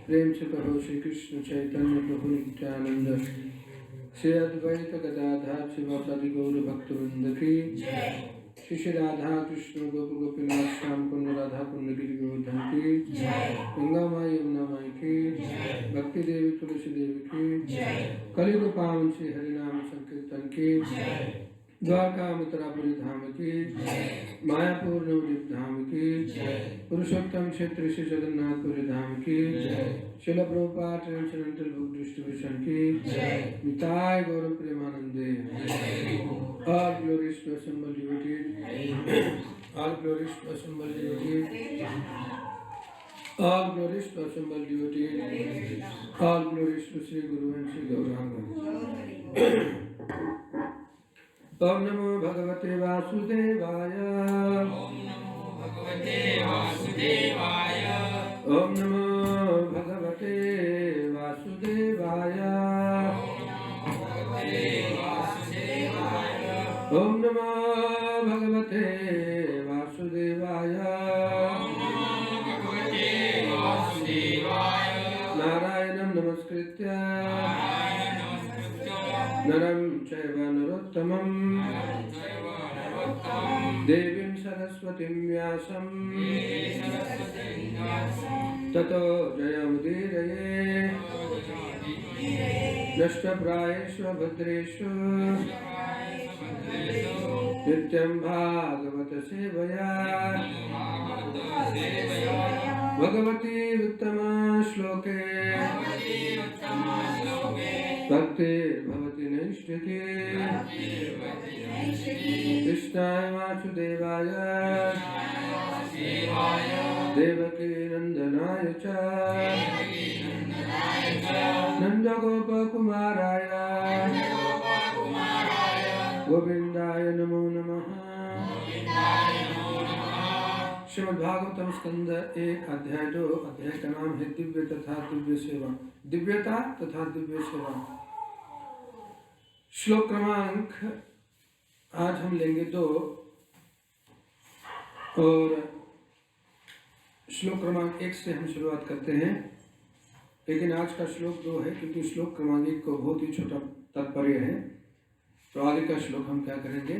प्रेम से कहो श्री कृष्ण चैतन्य प्रभु नित्यानंद श्री अद्वैत गदाधर शिवपति गौर भक्तवृंद की श्री श्री राधा कृष्ण गोप गोपीनाथ श्याम कुंड राधा कुंड गिरि गोवर्धन की गंगा माई यमुना माई की भक्ति देवी तुलसी देवी की कलियुग पावन श्री हरिनाम संकीर्तन की द्वारका मथुरापुरी धाम की मायापुर नवद्वीप धाम की पुरुषोत्तम क्षेत्र श्री जगन्नाथपुरी धाम की शिल प्रभुपाद ट्रांसेंडेंटल बुक डिस्ट्रीब्यूशन की निताय गौरव प्रेमानंदे All glories to assemble devotees. All glories to assemble devotees. All glories to assemble devotees. All glories to Sri Guru and Sri Gauranga. Om Namo Bhagavate Vasudevaya. Om Namo Bhagavate Vasudevaya. Om Namo Bhagavate Vasudevaya. Om Namo Bhagavate Vasudevaya. Narayanam Namaskritya Naram Chaiva Narottamam Devim Saraswatim Vyasam Tato Jayamudiraye Nashtaprayeshva Bhadreshu Nityam Bhagavata Sevaya Bhagavati Uttama Shloke Bhakti Bhavati Naishtaki Krishnaya Vasudevaya Devaki Nandanaya Cha Nanda Gopa Kumaraya Govindaya Namo Namaha Shrimad Bhagavatam स्कंद 1 अध्याय 2 अध्याय का नाम है दिव्य तथा दिव्य सेवा दिव्यता तथा दिव्य सेवा। श्लोक क्रमांक आज हम लेंगे 2 और श्लोक क्रमांक 1 से हम शुरुआत करते हैं, लेकिन आज का श्लोक 2 है क्योंकि श्लोक क्रमांक 1 को बहुत ही छोटा तात्पर्य है, तो आगे का श्लोक हम क्या करेंगे,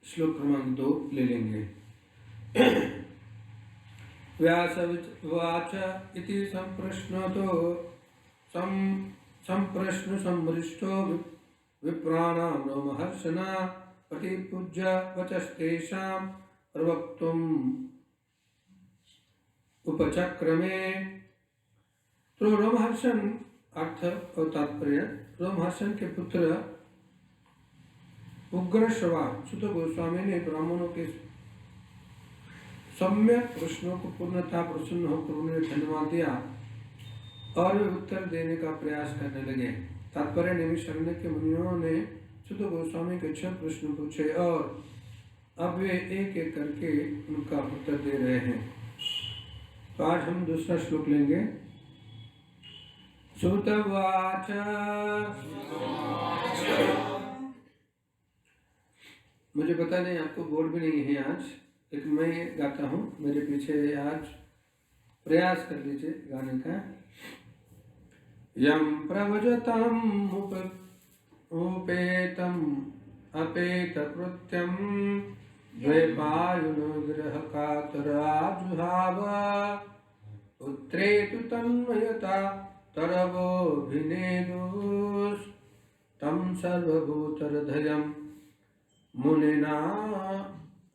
श्लोक क्रमांक 2 ले लेंगे। व्यासवाच इति संप्रश्नतो संप्रश्न संमृष्टो विप्राणां रोमहर्षणा प्रतिपूज्य वचस्तेषां प्रवक्तुम् उपचक्रमे। तो रोमहर्षण अर्थ और तात्पर्य, रोमहर्षण के पुत्र उग्रश्रवा सुत गोस्वामी ने ब्राह्मणों के सम्यक प्रश्नों को पूर्णतः प्रसन्न होकर उन्हें धन्यवाद दिया और वे उत्तर देने का प्रयास करने लगे। तात्पर्य नैमिषारण्य के मुनियों ने सुत गोस्वामी के 6 प्रश्न पूछे और अब वे एक एक करके उनका उत्तर दे रहे हैं। तो आज हम दूसरा श्लोक लेंगे। सुतवाच मुझे पता नहीं, आपको बोर्ड भी नहीं है आज, लेकिन मैं गाता हूँ, मेरे पीछे आज प्रयास कर लीजिए गाने का। यम प्रवजतम उपेतम अपेत कृत्यम द्वैपायनो विरह कातराजुहाव पुत्रेतु तन्मयता तरवोभिनेदुस् तम सर्वभूतहृदयं मुनिना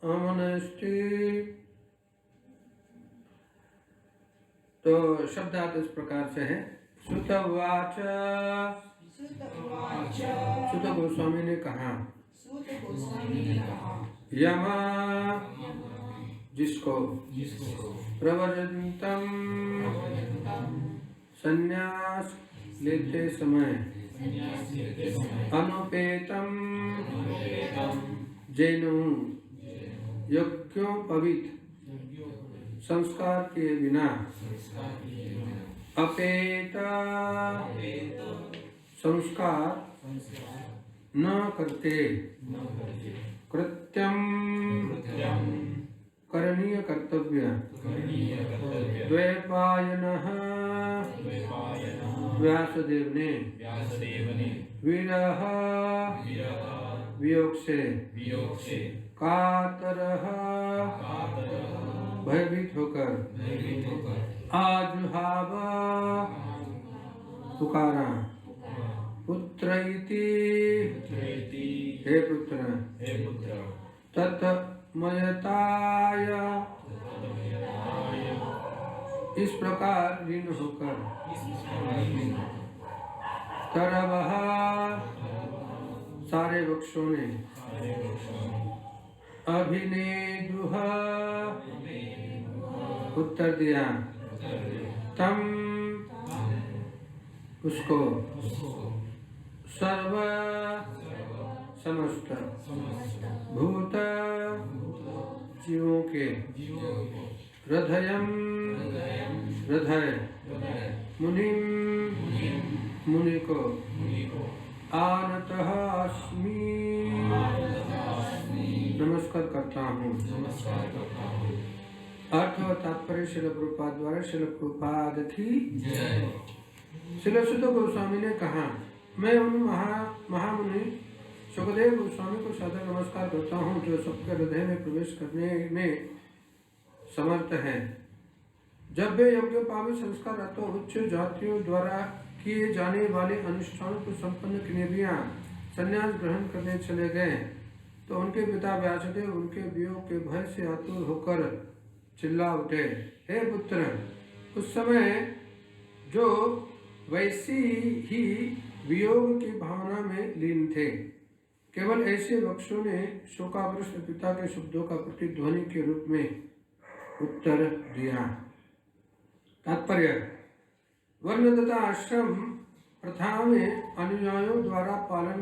अमनस्ति। तो शब्दार्थ इस प्रकार से है। सुतवाच, सुत गोस्वामी ने कहा, यमा जिसको, प्रव्रजन्तम संन्यास लेते समय, अनुपेतम जैनु यज्ञोपवीत संस्कार के बिना, अपेता संस्कार न करते, कृत्यम करणीय कर्तव्य, द्वैपायनः व्यासदेव ने विरह वियोग से कातर भयभीत होकर आजुहाव पुकारा पुत्र इति हे पुत्र तत्मयताय इस प्रकार ऋण होकर तरवः सारे वृक्षों ने अभिनेदुः उत्तर दिया तम उसको सर्व समस्त भूत जीवों के हृदयम हृदय मुनिम मुनि को आनतः अस्मि नमस्कार करता हूँ। अर्थ और तात्पर्य शिल प्रभुपाद द्वारा शिल प्रभुपाद की शिल सुत गोस्वामी ने कहा, मैं उन महामुनि सुखदेव गोस्वामी को सादर नमस्कार करता हूँ जो सबके हृदय में प्रवेश करने में समर्थ है। जब वे योग्य पावी संस्कार अथवा उच्च जातियों द्वारा किए जाने वाले अनुष्ठानों को संपन्न किनेबियां संन्यास ग्रहण करने चले गए तो उनके पिता व्यासदेव उनके वियोग के भय से आतुर होकर चिल्ला उठे, हे पुत्र, उस समय जो वैसी ही वियोग की भावना में लीन थे। केवल ऐसे वृक्षों ने शोकाग्रस्त पिता के शब्दों का प्रतिध्वनि के रूप में उत्तर दिया। तात्पर्य, वर्ण तथा आश्रम प्रथा में अनुयायियों द्वारा पालन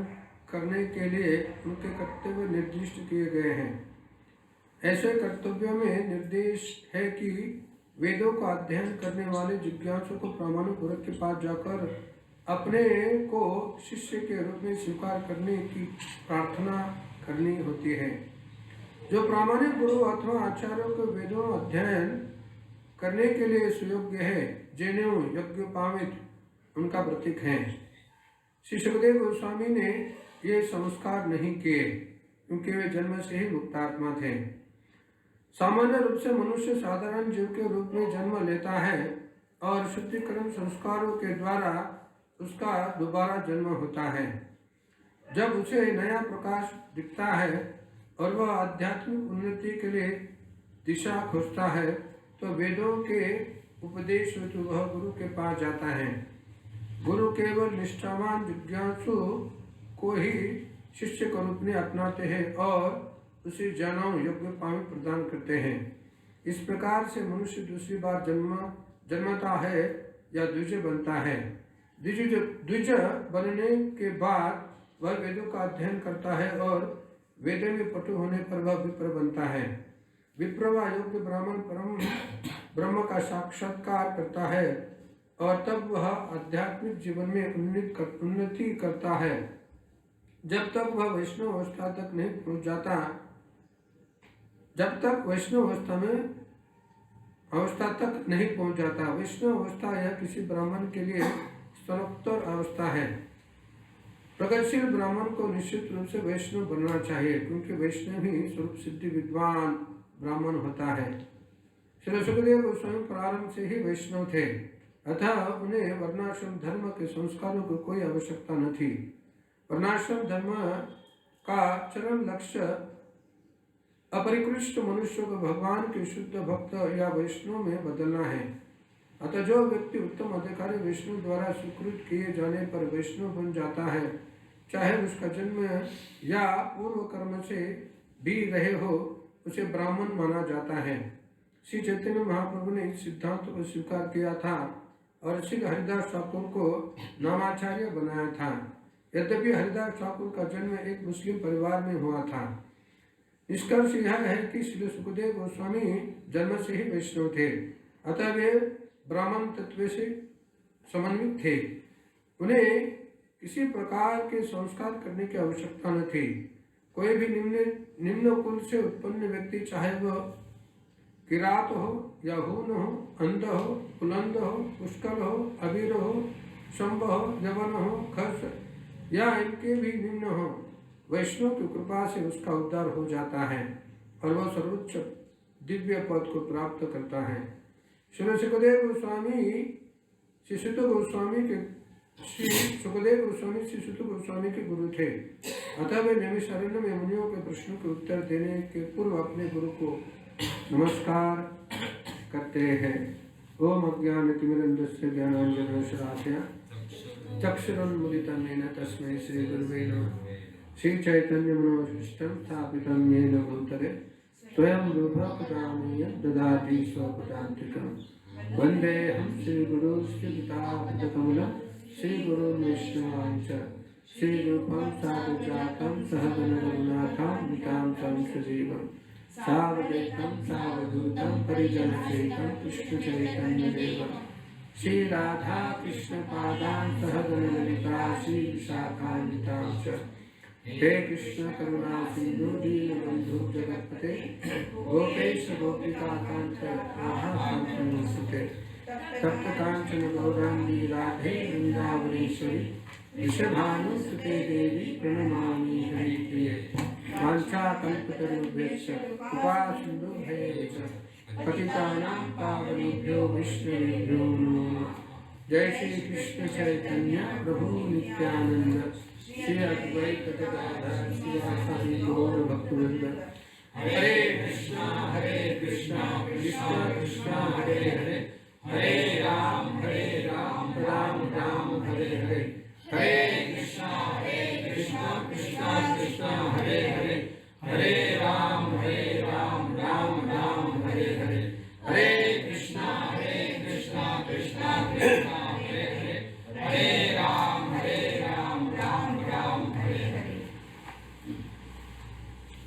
करने के लिए उनके कर्तव्य निर्दिष्ट किए गए हैं। ऐसे कर्तव्यों में निर्देश है कि वेदों का अध्ययन करने वाले जिज्ञासु को प्रामाणिक गुरु के पास जाकर अपने को शिष्य के रूप में स्वीकार करने की प्रार्थना करनी होती है। जो प्रामाणिक गुरु अथवा आचार्यों को वेदों अध्ययन करने के लिए सुयोग्य है, जैनो यज्ञोपवीत उनका प्रतीक है। श्री सुखदेव गोस्वामी ने ये संस्कार नहीं किए क्योंकि वे जन्म से ही मुक्तात्मा थे। सामान्य रूप से मनुष्य साधारण जीव के रूप में जन्म लेता है और शुद्धिकरण संस्कारों के द्वारा उसका दोबारा जन्म होता है। जब उसे नया प्रकाश दिखता है और वह आध्यात्मिक उन्नति के लिए दिशा खोजता है तो वेदों के उपदेश हेतु वह गुरु के पास जाता है। गुरु केवल निष्ठावान जिज्ञासु को ही शिष्य के रूप में अपनाते हैं और उसे जन्म योग्य पानी प्रदान करते हैं। इस प्रकार से मनुष्य दूसरी बार जन्मता है या द्विज बनता है। द्विज बनने के बाद वह वेदों का अध्ययन करता है और वेदों में पटु होने पर वह विप्र बनता है। विप्र व योग्य ब्राह्मण परम ब्रह्म का साक्षात्कार करता है और तब वह आध्यात्मिक जीवन में उन्नति करता है। जब तक वह वैष्णव अवस्था तक नहीं पहुंच जाता, जब तक वैष्णव अवस्था तक नहीं पहुंच जाता। वैष्णव अवस्था यह किसी ब्राह्मण के लिए स्तरोत्तर अवस्था है। प्रगतिशील ब्राह्मण को निश्चित रूप से वैष्णव बनना चाहिए क्योंकि वैष्णव ही स्वरूप सिद्धि विद्वान ब्राह्मण होता है। श्री सुखदेव गोस्वामी प्रारंभ से ही वैष्णव थे, अतः उन्हें वर्णाश्रम धर्म के संस्कारों की कोई आवश्यकता न थी। वर्णाश्रम धर्म का चरम लक्ष्य अपरिकृष्ट मनुष्यों को भगवान के शुद्ध भक्त या वैष्णव में बदलना है। अतः जो व्यक्ति उत्तम अधिकारी वैष्णव द्वारा स्वीकृत किए जाने पर वैष्णव बन जाता है, चाहे उसका जन्म या पूर्व कर्म से भी रहे हो, उसे ब्राह्मण माना जाता है। श्री चैतन्य महाप्रभु ने इस सिद्धांत को स्वीकार किया था और श्री हरिदास ठाकुर को नामाचार्य बनाया था। यद्यपि हरिदास ठाकुर का जन्म एक मुस्लिम परिवार में हुआ था। निष्कर्ष यह है कि श्री सुखदेव गोस्वामी जन्म से ही वैष्णव थे, अतः वे ब्राह्मण तत्व से समन्वित थे। उन्हें किसी प्रकार के संस्कार करने की आवश्यकता न थी। कोई भी निम्न कुल से उत्पन्न व्यक्ति, चाहे वह किरात हो या हून हो, अंध हो, कुलंद हो, पुष्कर हो, अबीर हो संभव, जवन हो, खस या इनके भी निम्न हो, वैष्णव की कृपा से उसका उद्धार हो जाता है और वह सर्वोच्च दिव्य पद को प्राप्त करता है। श्री सुखदेव गोस्वामी श्री सुत गोस्वामी के गुरु थे। अतः वे नैमिषारण्य में मुनियों के प्रश्नों के उत्तर देने के पूर्व अपने गुरु को नमस्कार करते हैं। ओम अज्ञानतिमिरन्धस्य ज्ञानाञ्जनशलाकया चक्षुरुन्मीलितं येन तस्मै श्री गुरुवे नमः। श्री चैतन्य मनोभीष्टं स्थापितं येन भूतले स्वयं रूपः कदामि ददाति स्वपदान्तिकं। वन्देऽहं श्रीगुरुं श्रीयुतापदकमलं श्रीगुरुं वैष्णवांश्च श्रीरूपं साधुजातं सहगण रघुनाथं वितां तं सजीवं सावधूतं सावधूतं परिजनसहितं कृष्णचैतन्यदेवं श्री राधा कृष्ण पादान् सहगण ललिता श्री विशाखान्वितां च। हे कृष्ण करुणा सिंधु दीनबंधु जगत्पते गोपेश गोपिकाकांत राधाकांत नमोस्तुते। तप्त कांचन गौरांगी राधे वृंदावनेश्वरी वृषभानुसुते देवी प्रणमामि हरिप्रिये। वाञ्छाकल्पतरुभ्यश्च कृपा सिन्धुभ्यश्च पतितानां पावनेभ्यो वैष्णवेभ्यो नमो नमः। जय श्री कृष्ण चैतन्य प्रभु नित्यानंद श्री अद्वैत गदाधर श्रीवासादि गौर भक्तवृंद। हरे कृष्णा कृष्णा कृष्णा हरे हरे, हरे राम राम राम हरे हरे। हरे कृष्णा कृष्णा कृष्णा हरे हरे, हरे राम राम राम हरे हरे। हरे कृष्णा कृष्णा कृष्णा हरे हरे, हरे राम राम हरे हरे।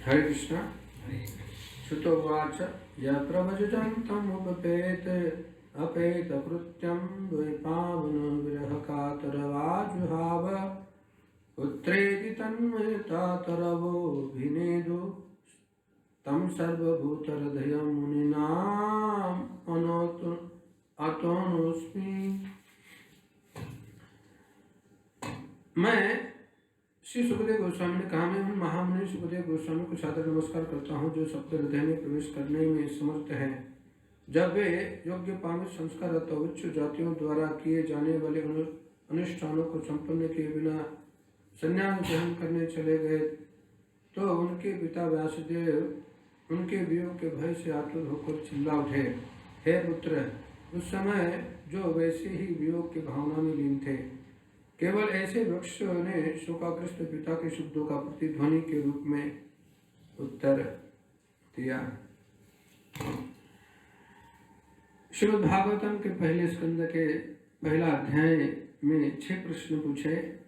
हरे कृष्णा। श्रुतोवाच यत्र भजन्तं अपेतकृत्यं द्वैपावन विरहकातरवाजुहाव पुत्रेति तन्मयतातरवोऽभिनेदु तं सर्वभूतहृदयं मुनीनाम् अतोऽस्मि। मैं श्री सुखदेव गोस्वामी ने कहा, मैं उन महामुनि सुखदेव गोस्वामी को सादर नमस्कार करता हूँ जो सबके हृदय में प्रवेश करने में समर्थ हैं। जब वे योग्य पामित संस्कार अथवा उच्च जातियों द्वारा किए जाने वाले अनुष्ठानों को संपन्न किए बिना संन्यास ग्रहण करने चले गए तो उनके पिता व्यासदेव उनके वियोग के भय से आतुर होकर चिल्ला उठे, हे पुत्र। उस समय जो वैसे ही वियोग की भावना में लीन थे। केवल ऐसे वृक्ष ने शोकाग्रस्त पिता के शब्दों का प्रतिध्वनि के रूप में उत्तर दिया। श्रीमद् भागवतम के पहले स्कंद के पहला अध्याय में 6 प्रश्न पूछे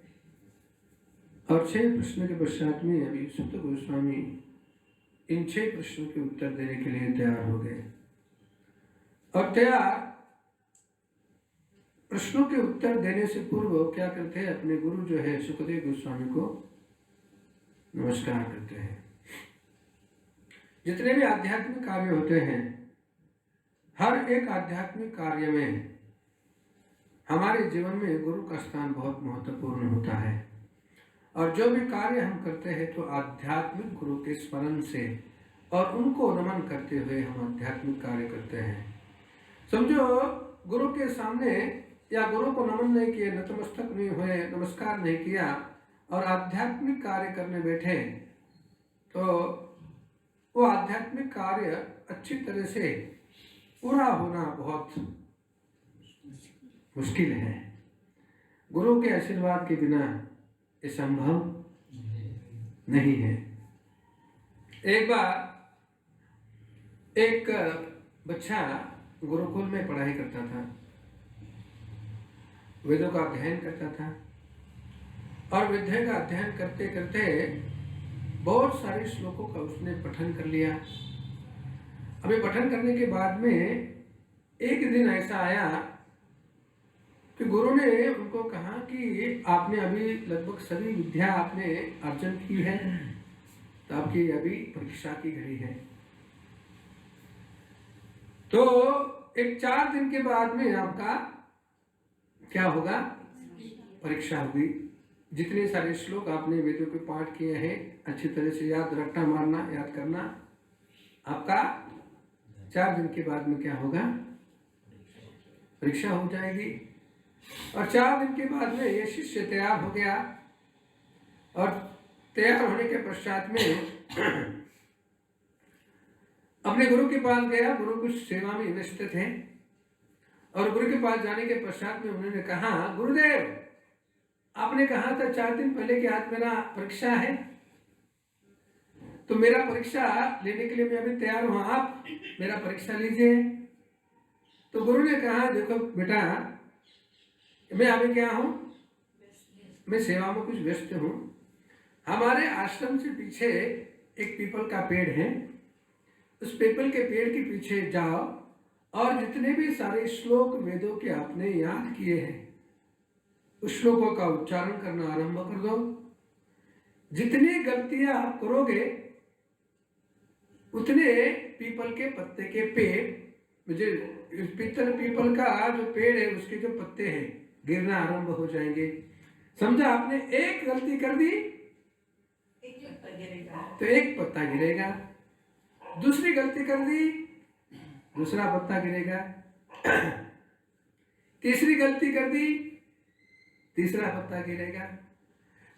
और 6 प्रश्न के पश्चात में अभी सुत गोस्वामी इन 6 प्रश्नों के उत्तर देने के लिए तैयार हो गए। और तैयार प्रश्नों के उत्तर देने से पूर्व क्या करते हैं, अपने गुरु जो है सुखदेव गोस्वामी को नमस्कार करते हैं। जितने भी आध्यात्मिक कार्य होते हैं, हर एक आध्यात्मिक कार्य में हमारे जीवन में गुरु का स्थान बहुत महत्वपूर्ण होता है। और जो भी कार्य हम करते हैं तो आध्यात्मिक गुरु के स्मरण से और उनको नमन करते हुए हम आध्यात्मिक कार्य करते हैं। समझो गुरु के सामने या गुरु को नमन नहीं किए, नतमस्तक नहीं हुए, नमस्कार नहीं किया और आध्यात्मिक कार्य करने बैठे तो वो आध्यात्मिक कार्य अच्छी तरह से पूरा होना बहुत मुश्किल है। गुरु के आशीर्वाद के बिना ये संभव नहीं है। एक बार एक बच्चा गुरुकुल में पढ़ाई करता था, वेदों का अध्ययन करता था और विद्या का अध्ययन करते करते बहुत सारे श्लोकों का उसने पठन कर लिया। अभी पठन करने के बाद में एक दिन ऐसा आया कि गुरु ने उनको कहा कि आपने अभी लगभग सभी विद्या आपने अर्जन की है, तो आपकी अभी परीक्षा की घड़ी है। तो एक 4 दिन के बाद में आपका क्या होगा, परीक्षा होगी। जितने सारे श्लोक आपने वेदों के पाठ किए हैं अच्छी तरह से याद रटना मारना याद करना। आपका 4 दिन के बाद में क्या होगा, परीक्षा हो जाएगी। और 4 दिन के बाद में ये शिष्य तैयार हो गया और तैयार होने के पश्चात में अपने गुरु के पास गया। गुरु कुछ सेवा में व्यस्त थे और गुरु के पास जाने के पश्चात में उन्होंने कहा, गुरुदेव आपने कहा था 4 दिन पहले कि आज मेरा परीक्षा है, तो मेरा परीक्षा लेने के लिए मैं अभी तैयार हूं, आप मेरा परीक्षा लीजिए। तो गुरु ने कहा, देखो बेटा मैं अभी क्या हूं, मैं सेवा में कुछ व्यस्त हूं। हमारे आश्रम से पीछे एक पीपल का पेड़ है, उस पीपल के पेड़ के पीछे जाओ और जितने भी सारे श्लोक वेदों के आपने याद किए हैं उस श्लोकों का उच्चारण करना आरंभ कर दो। जितनी गलतियां आप करोगे उतने पीपल के पत्ते के पेड़, मुझे पीपल का जो पेड़ है उसके जो पत्ते हैं गिरना आरंभ हो जाएंगे। समझा, आपने एक गलती कर दी तो एक पत्ता गिरेगा, दूसरी गलती कर दी दूसरा पत्ता गिरेगा, तीसरी गलती कर दी तीसरा पत्ता गिरेगा।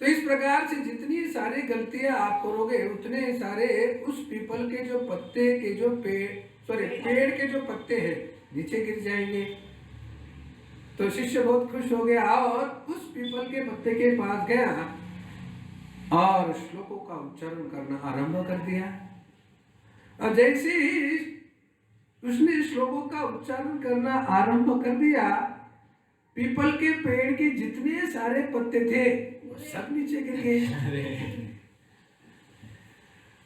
तो इस प्रकार से जितनी सारी गलतियां आप करोगे उतने सारे उस पीपल के जो पत्ते के जो पेड़ के जो पत्ते हैं नीचे गिर जाएंगे। तो शिष्य बहुत खुश हो गया और उस पीपल के पत्ते के पास गया और श्लोकों का उच्चारण करना आरंभ कर दिया। और जैसे ही उसने श्लोकों का उच्चारण करना आरंभ कर दिया, पीपल के पेड़ के जितने सारे पत्ते थे वो सब नीचे गिर गए।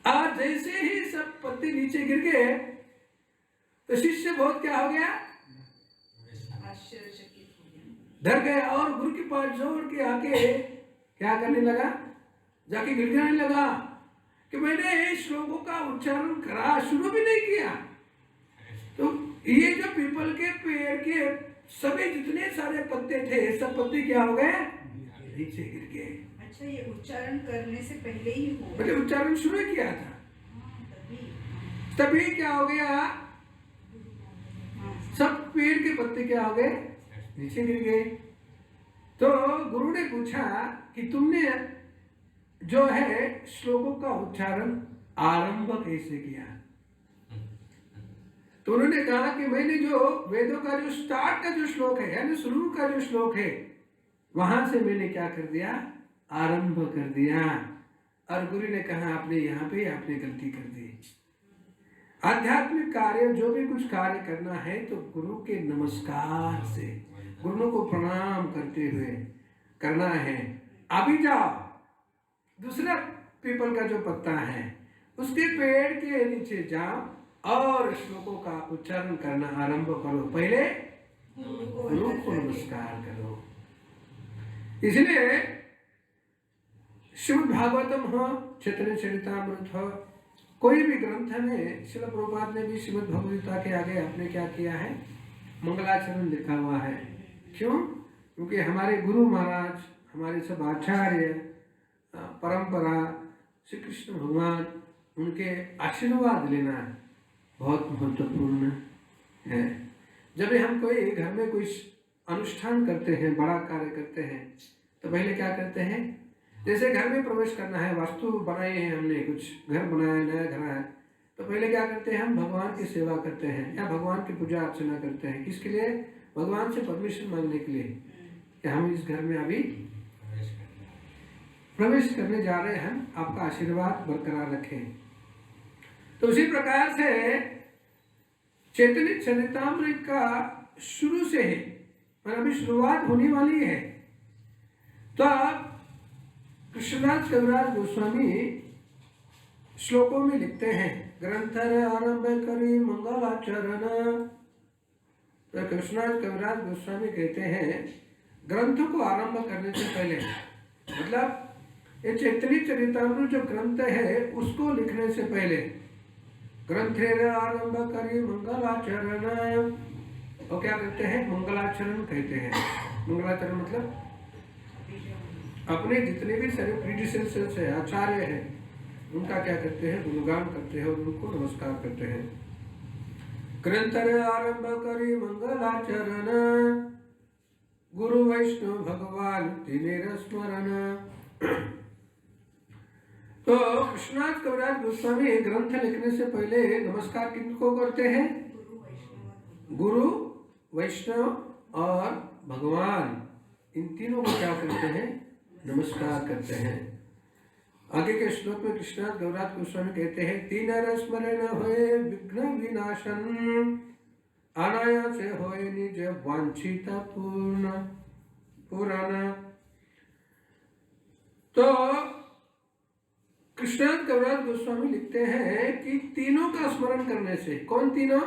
और जैसे ही सब पत्ते नीचे गिर गए तो शिष्य बहुत क्या हो गया, डर गया और गुरु के पास जोड़ के आके क्या करने लगा, जाके गिड़गिड़ाने लगा कि मैंने श्लोकों का उच्चारण करा शुरू भी नहीं किया। तो ये जो पीपल के पेड़ के सभी जितने सारे पत्ते थे सब पत्ते क्या हो गए, नीचे गिर गए। अच्छा, ये उच्चारण करने से पहले ही हो, मैंने उच्चारण शुरू किया था तभी क्या हो गया, सब पेड़ के पत्ते क्या हो गए, नीचे गिर गए। तो गुरु ने पूछा कि तुमने जो है श्लोकों का उच्चारण आरंभ कैसे किया। तो उन्होंने कहा कि मैंने जो वेदों का जो स्टार्ट का जो श्लोक है यानी शुरू का जो श्लोक है वहां से मैंने क्या कर दिया, आरंभ कर दिया। और गुरु ने कहा आपने यहाँ पे आपने गलती कर दी। आध्यात्मिक कार्य जो भी कुछ कार्य करना है तो गुरु के नमस्कार से, गुरु को प्रणाम करते हुए करना है। अभी जाओ दूसरा पीपल का जो पत्ता है उसके पेड़ के नीचे जाओ और श्लोकों का उच्चारण करना आरंभ करो, पहले गुरु को नमस्कार करो। इसलिए श्रीमद् भागवतम हो, चैतन्य चरितामृत हो, कोई भी ग्रंथ में श्रील प्रभुपाद ने भी श्रीमद् भगवद गीता के आगे आपने क्या किया है, मंगलाचरण लिखा हुआ है। क्यों? क्योंकि हमारे गुरु महाराज, हमारे सब आचार्य, परंपरा, श्री कृष्ण भगवान, उनके आशीर्वाद लेना बहुत महत्वपूर्ण है। जब हम कोई घर में कोई अनुष्ठान करते हैं, बड़ा कार्य करते हैं, तो पहले क्या करते हैं, जैसे घर में प्रवेश करना है, वास्तु बनाए हैं हमने, कुछ घर बनाया, नया घर है, तो पहले क्या करते हैं, हम भगवान की सेवा करते हैं या भगवान की पूजा अर्चना करते हैं। किसके लिए? भगवान से परमिशन मांगने के लिए कि हम इस घर में अभी प्रवेश करने जा रहे हैं, आपका आशीर्वाद बरकरार रखें। तो उसी प्रकार से चैतन्य चरितामृत का शुरू से है और अभी शुरुआत होने वाली है। तो आप कृष्णदास कविराज गोस्वामी श्लोकों में लिखते हैं, ग्रंथ आरंभ करी मंगलाचरण। तो कृष्णदास कविराज गोस्वामी कहते हैं ग्रंथ को आरंभ करने से पहले, मतलब ये चैतन्य चरितामृत जो ग्रंथ है उसको लिखने से पहले ग्रंथ आरंभ करी मंगलाचरण, और क्या कहते हैं, मंगलाचरण कहते हैं। मंगलाचरण मतलब अपने जितने भी सारे प्रीडिसेसर्स है, आचार्य हैं, उनका क्या करते हैं, गुणगान करते हैं और उनको नमस्कार करते हैं। ग्रंथर आरंभ करी मंगलाचरण, गुरु वैष्णव भगवान तिनेर स्मरण। तो कृष्णदास कविराज गोस्वामी ग्रंथ लिखने से पहले नमस्कार किनको करते हैं? गुरु, वैष्णव और भगवान, इन तीनों को क्या करते हैं? नमस्कार करते हैं। आगे के श्लोक में कृष्णदास कविराज गोस्वामी कहते हैं, तीनर स्मरण होए विघ्न विनाशन, अनायास होए निज वांछित पुराण। तो कृष्णदास कविराज गोस्वामी लिखते हैं कि तीनों का स्मरण करने से, कौन तीनों?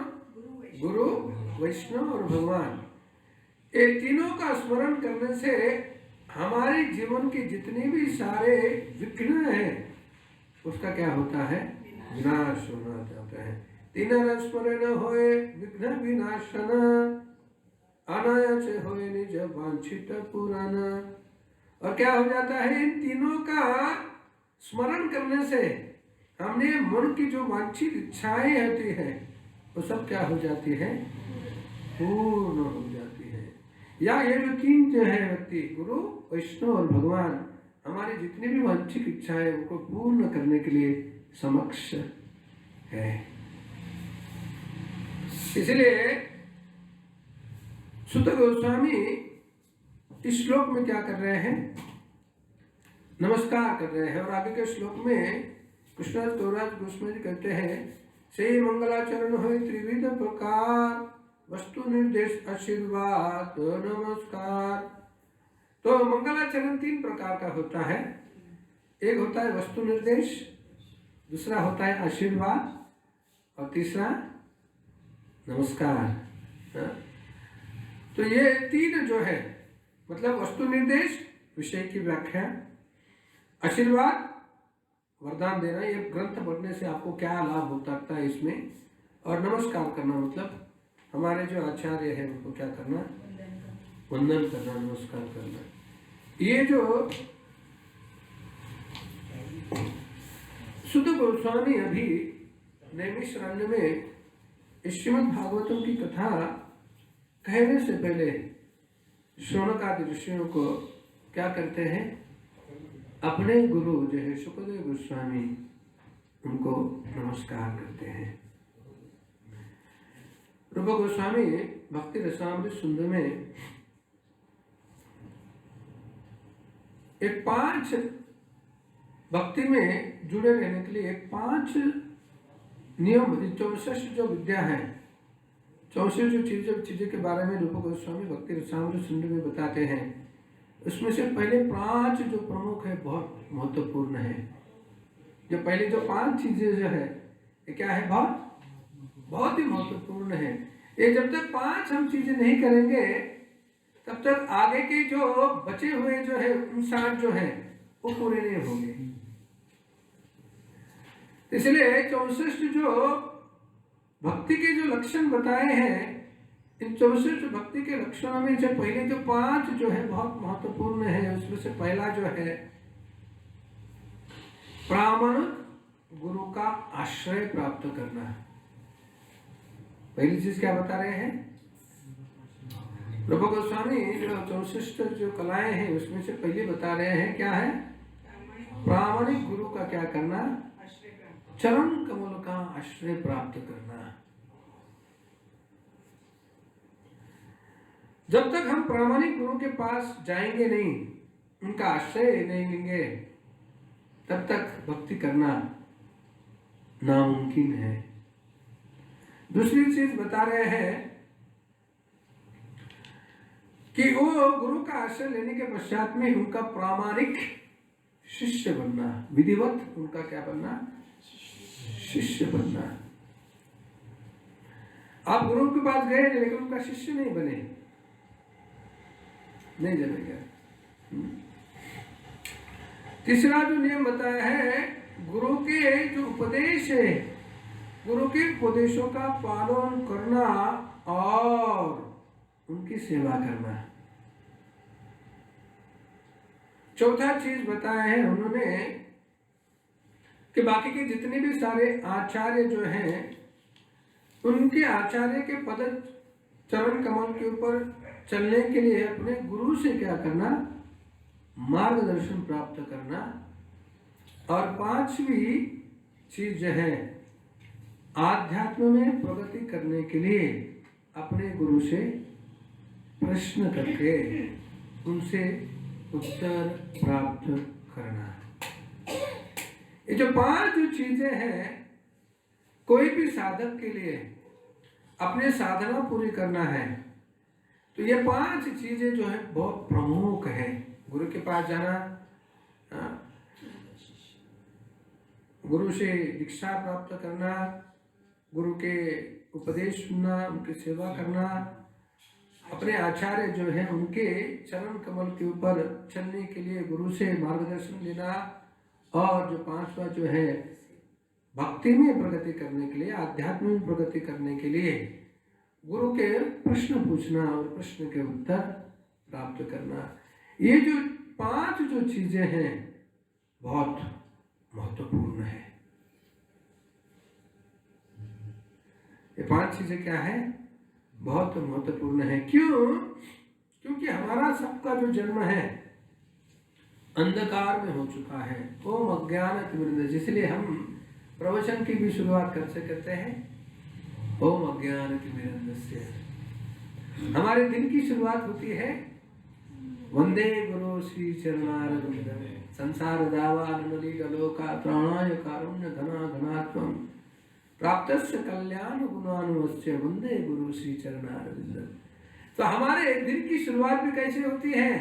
गुरु, वैष्णव और भगवान, ये तीनों का स्मरण करने से हमारे जीवन के जितने भी सारे विघ्न हैं उसका क्या होता है? विनाश होना चाहता है। तीनर स्मरण होए विघ्न विनाशन, अनायास होए निज वांछित पुराण। और क्या हो जाता है? इन तीनों का स्मरण करने से हमने मन की जो वांछित इच्छाएं होती है वो सब क्या हो जाती है? पूर्ण हो जाती है। या ये जो तीन जो है व्यक्ति, गुरु, वैष्णव और भगवान, हमारी जितनी भी वांछित इच्छाएं उनको पूर्ण करने के लिए समक्ष है। इसलिए सुत गोस्वामी इस श्लोक में क्या कर रहे हैं? नमस्कार कर रहे हैं। और आगे के श्लोक में कृष्णदास कविराज गोस्वामी कहते हैं, से मंगलाचरण हो त्रिविध प्रकार, वस्तु निर्देश आशीर्वाद नमस्कार। तो मंगलाचरण तीन प्रकार का होता है। एक होता है वस्तु निर्देश, दूसरा होता है आशीर्वाद और तीसरा नमस्कार। तो ये तीन जो है, मतलब वस्तु निर्देश, विषय की व्याख्या, आशीर्वाद, वरदान देना, ये ग्रंथ पढ़ने से आपको क्या लाभ हो सकता है इसमें, और नमस्कार करना मतलब हमारे जो आचार्य है उनको क्या करना? वंदन करना, नमस्कार करना। ये जो सुत गोस्वामी अभी नैमिषारण्य में श्रीमद् भागवतम की कथा कहने से पहले शौनक आदि ऋषियों को क्या करते हैं? अपने गुरु जो है शुकदेव गोस्वामी, उनको नमस्कार करते हैं। रूप गोस्वामी भक्ति रसामृत सिंधु में एक 5 भक्ति में जुड़े रहने के लिए 5 नियम, 64 जो विद्या है, 64 जो चीजें के बारे में रूप गोस्वामी भक्ति रसामृत सिंधु में बताते हैं। उसमें से पहले 5 जो प्रमुख है बहुत महत्वपूर्ण है। जो पहले जो 5 चीजें जो है ये क्या है? बहुत ही महत्वपूर्ण है। ये जब तक 5 हम चीजें नहीं करेंगे तब तक आगे के जो बचे हुए जो है 59 जो है वो पूरे नहीं होंगे। इसलिए 64 जो भक्ति के जो लक्षण बताए हैं, इन 64 भक्ति के लक्षणों में से पहले जो 5 जो है बहुत महत्वपूर्ण है। उसमें से पहला जो है प्रामाणिक गुरु का आश्रय प्राप्त करना। पहली चीज क्या बता रहे हैं? रूप गोस्वामी जो 64 जो कलाएं हैं उसमें से पहले बता रहे हैं क्या है? प्रामाणिक गुरु का क्या करना? चरण कमल का आश्रय प्राप्त करना। जब तक हम प्रामाणिक गुरु के पास जाएंगे नहीं, उनका आश्रय नहीं लेंगे, तब तक भक्ति करना नामुमकिन है। दूसरी चीज बता रहे हैं कि वो गुरु का आश्रय लेने के पश्चात में उनका प्रामाणिक शिष्य बनना, विधिवत उनका क्या बनना? शिष्य बनना। आप गुरु के पास गए लेकिन उनका शिष्य नहीं बने, नहीं जमेगा। तीसरा जो नियम बताया है, गुरु के जो उपदेश है, गुरु के उपदेशों का पालन करना और उनकी सेवा करना। चौथा चीज बताया है उन्होंने कि बाकी के जितने भी सारे आचार्य जो हैं उनके आचार्य के पद चरण कमल के ऊपर चलने के लिए अपने गुरु से क्या करना, मार्गदर्शन प्राप्त करना। और पांचवी चीज जो है आध्यात्म में प्रगति करने के लिए अपने गुरु से प्रश्न करके उनसे उत्तर प्राप्त करना। ये जो पांच चीजें हैं कोई भी साधक के लिए अपने साधना पूरी करना है तो ये पांच चीजें जो है बहुत प्रमुख है। गुरु के पास जाना, गुरु से दीक्षा प्राप्त करना, गुरु के उपदेश सुनना, उनकी सेवा करना, अपने आचार्य जो है उनके चरण कमल के ऊपर चलने के लिए गुरु से मार्गदर्शन लेना, और जो पांचवा जो है भक्ति में प्रगति करने के लिए, आध्यात्म में प्रगति करने के लिए गुरु के प्रश्न पूछना और प्रश्न के उत्तर प्राप्त करना। ये जो पांच जो चीजें हैं बहुत महत्वपूर्ण है। ये पांच चीजें क्या है, बहुत महत्वपूर्ण है। क्यों? क्योंकि हमारा सबका जो जन्म है अंधकार में हो चुका है, ओम अज्ञानतिमिरन्धस्य। इसलिए हम प्रवचन की भी शुरुआत कैसे करते हैं, ओम अज्ञानतिमिरन्धस्य। हमारे दिन की शुरुआत होती है वंदे गुरु श्री चरणारविंदम संसार दावानमलिगलोका त्राणाय कारुण्य घना घनात्वम प्राप्तस्य कल्याण गुणानुवस्य वंदे गुरु श्री चरणारविंदम। तो हमारे दिन की शुरुआत भी कैसे होती है,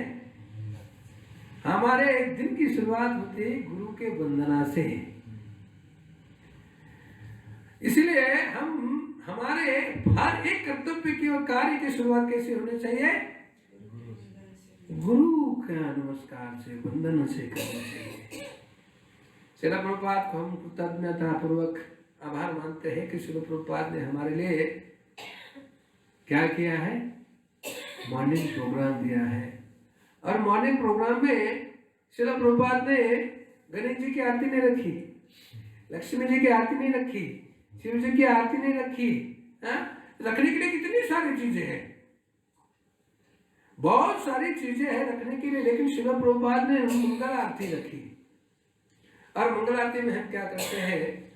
हमारे दिन की शुरुआत होती है गुरु के वंदना से। इसलिए हम हमारे हर एक कर्तव्य की और कार्य की शुरुआत कैसे होनी चाहिए, गुरु का नमस्कार से, वंदन से करनी चाहिए। श्रील प्रभुपाद को हम कृतज्ञता पूर्वक आभार मानते हैं कि श्रील प्रभुपाद ने हमारे लिए क्या किया है, मॉर्निंग प्रोग्राम दिया है। और मॉर्निंग प्रोग्राम में श्रील प्रभुपाद ने गणेश जी की आरती नहीं रखी, लक्ष्मी जी की आरती नहीं रखी, शिव जी की आरती नहीं रखी। रखने के लिए कितनी सारी चीजें हैं, बहुत सारी चीजें हैं रखने के लिए, लेकिन श्रील प्रभुपाद ने मंगल आरती रखी। और मंगल आरती में हम क्या करते हैं,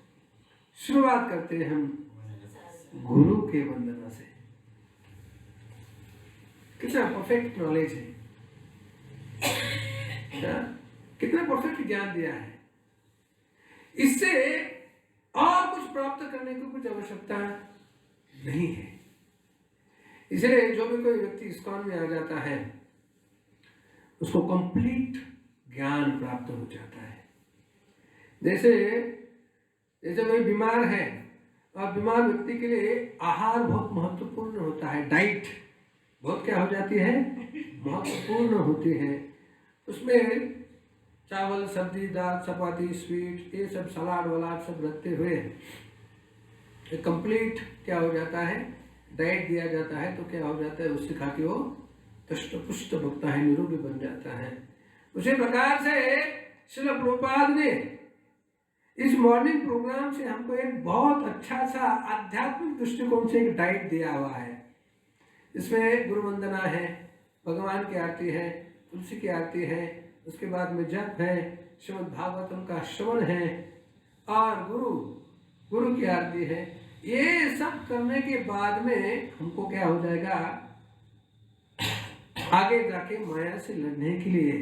शुरुआत करते हैं हम गुरु के वंदना से। कितना परफेक्ट नॉलेज है, कितना परफेक्ट ज्ञान दिया है। इससे और कुछ प्राप्त करने की कुछ आवश्यकता नहीं है। इसलिए जो भी कोई व्यक्ति इस्कॉन में आ जाता है उसको कंप्लीट ज्ञान प्राप्त हो जाता है। जैसे कोई बीमार है और बीमार व्यक्ति के लिए आहार बहुत महत्वपूर्ण होता है, डाइट बहुत क्या हो जाती है, महत्वपूर्ण होती है। उसमें चावल, सब्जी, दाल, चपाती, स्वीट, ये सब सलाद वलाद सब रखते हुए एक कंप्लीट क्या हो जाता है, डाइट दिया जाता है। तो क्या हो जाता है, उससे खा के वो तष्ट पुष्ट भुगता है, निरोगी बन जाता है। उसी प्रकार से श्रील प्रभुपाद ने इस मॉर्निंग प्रोग्राम से हमको एक बहुत अच्छा सा आध्यात्मिक दृष्टिकोण से एक डाइट दिया हुआ है। इसमें गुरु वंदना है, भगवान की आरती है, तुलसी की आरती है, उसके बाद में जप है, श्रीमद् भागवतम का श्रवण है और गुरु की आरती है। ये सब करने के बाद में हमको क्या हो जाएगा, आगे जाके माया से लड़ने के लिए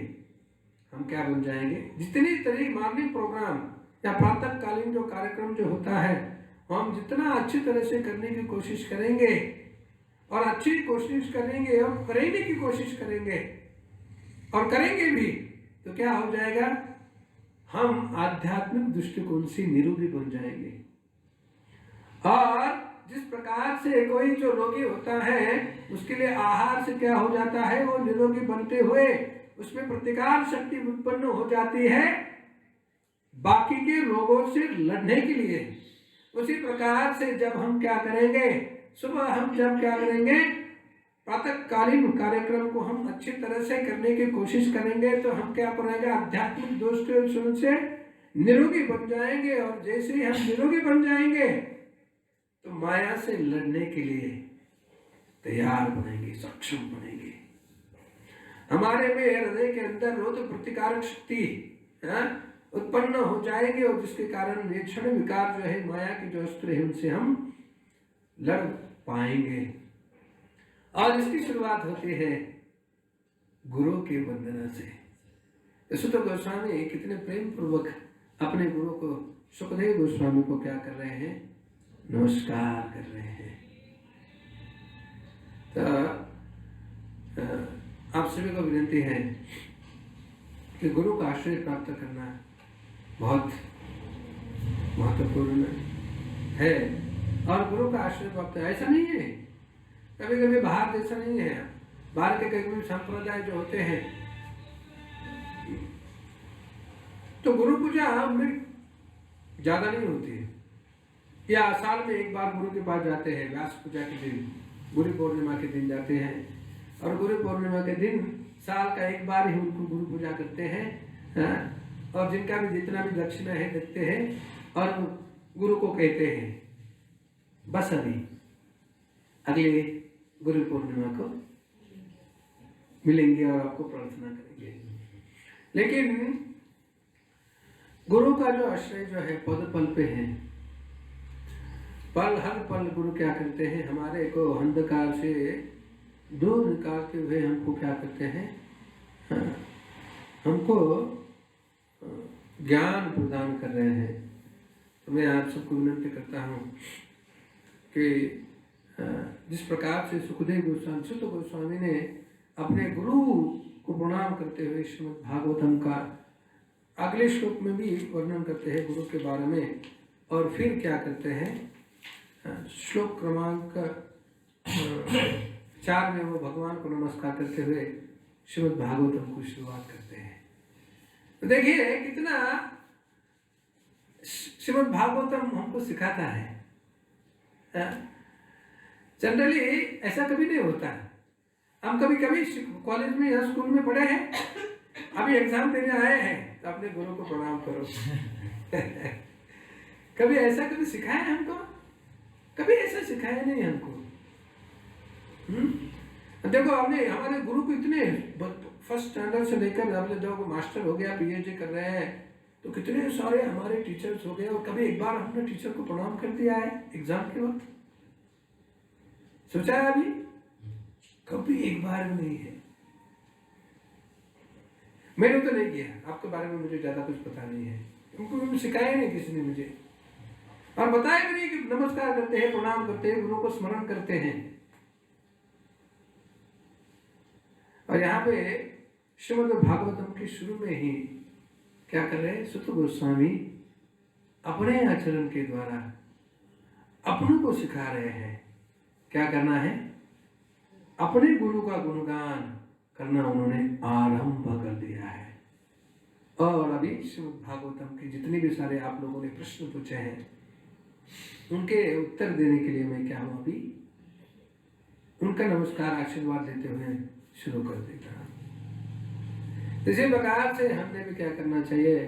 हम क्या बन जाएंगे। जितनी तरह मॉर्निंग प्रोग्राम या प्रातः कालीन जो कार्यक्रम जो होता है हम जितना अच्छी तरह से करने की कोशिश करेंगे और अच्छी कोशिश करेंगे और करने की कोशिश करेंगे और करेंगे भी, तो क्या हो जाएगा, हम आध्यात्मिक दृष्टिकोण से निरोगी बन जाएंगे। और जिस प्रकार से कोई जो रोगी होता है उसके लिए आहार से क्या हो जाता है, वो निरोगी बनते हुए उसमें प्रतिकार शक्ति उत्पन्न हो जाती है बाकी के रोगों से लड़ने के लिए। उसी प्रकार से जब हम क्या करेंगे, सुबह हम जब क्या करेंगे, प्रातःकालीन कार्यक्रम को हम अच्छी तरह से करने की कोशिश करेंगे तो हम क्या करेंगे, आध्यात्मिक दृष्टिकोण से निरोगी बन जाएंगे। और जैसे ही हम निरोगी बन जाएंगे तो माया से लड़ने के लिए तैयार बनेंगे, सक्षम बनेंगे। हमारे में हृदय के अंदर रोग प्रतिकारक शक्ति उत्पन्न हो जाएंगे और जिसके कारण ये क्षण विकार जो है, माया के जो अस्त्र है, उनसे हम लड़ पाएंगे। और इसकी शुरुआत होती है गुरु की वंदना से। सुत गोस्वामी कितने प्रेम पूर्वक अपने गुरु को, सुखदेव गोस्वामी को क्या कर रहे हैं, नमस्कार कर रहे हैं। तो आप सभी को विनती है कि गुरु का आश्रय प्राप्त करना बहुत महत्वपूर्ण है। और गुरु का आश्रय प्राप्त, ऐसा नहीं है कभी कभी बाहर जैसा नहीं है, बाहर के कई संप्रदाय जो होते हैं तो गुरु पूजा में ज्यादा नहीं होती है, या साल में एक बार गुरु के पास जाते हैं, व्यास पूजा के दिन, गुरु पूर्णिमा के दिन जाते हैं। और गुरु पूर्णिमा के दिन साल का एक बार ही उनको गुरु पूजा करते हैं। और जिनका भी जितना भी दक्षिणा है देते हैं और गुरु को कहते हैं बस अभी अगले गुरु पूर्णिमा को मिलेंगे और आपको प्रार्थना करेंगे। लेकिन गुरु का जो आश्रय जो है पद पल पे है, पल हर पल गुरु क्या करते हैं, हमारे को अंधकार से दूर निकालते हुए हमको क्या करते हैं, हमको ज्ञान प्रदान कर रहे हैं। तो मैं आप सबको विनती करता हूँ कि जिस प्रकार से सुखदेव गोस्वामी, सुत गोस्वामी ने अपने गुरु को प्रणाम करते हुए श्रीमद् भागवतम का अगले श्लोक में भी वर्णन करते हैं गुरु के बारे में, और फिर क्या करते हैं, श्लोक क्रमांक 4 में वो भगवान को नमस्कार करते हुए श्रीमद् भागवतम को शुरुआत करते हैं। तो देखिए कितना श्रीमद् भागवतम हमको सिखाता है। जनरली ऐसा कभी नहीं होता। हम कभी कभी कॉलेज में या स्कूल में पढ़े हैं, अभी एग्जाम देने आए हैं तो अपने गुरु को प्रणाम करो। कभी ऐसा कभी सिखाया हमको? कभी ऐसा सिखाया नहीं हमको। देखो हमने हमारे गुरु को इतने फर्स्ट स्टैंडर्ड से लेकर अपने जब मास्टर हो गया, पीएचडी कर रहे हैं, तो कितने सारे हमारे टीचर्स हो गए, और कभी एक बार हमने टीचर को प्रणाम कर दिया है एग्जाम के वक्त? सोचा है अभी? कभी एक बार भी नहीं है। मैंने तो नहीं किया, आपके बारे में मुझे ज्यादा कुछ पता नहीं है, उनको सिखाया नहीं किसी ने मुझे, और बताया भी नहीं कि नमस्कार करते हैं, प्रणाम करते हैं, गुरु को स्मरण करते हैं। और यहाँ पे श्रीमद् भागवतम के शुरू में ही क्या कर रहे हैं, सुत गोस्वामी अपने आचरण के द्वारा अपनों को सिखा रहे हैं क्या करना है, अपने गुरु का गुणगान करना उन्होंने आरंभ कर दिया है। और अभी श्रीमद् भागवतम के जितने भी सारे आप लोगों ने प्रश्न पूछे हैं, उनके उत्तर देने के लिए मैं क्या हूं, अभी उनका नमस्कार आशीर्वाद देते हुए शुरू कर देता हूं। इसी प्रकार से हमने भी क्या करना चाहिए,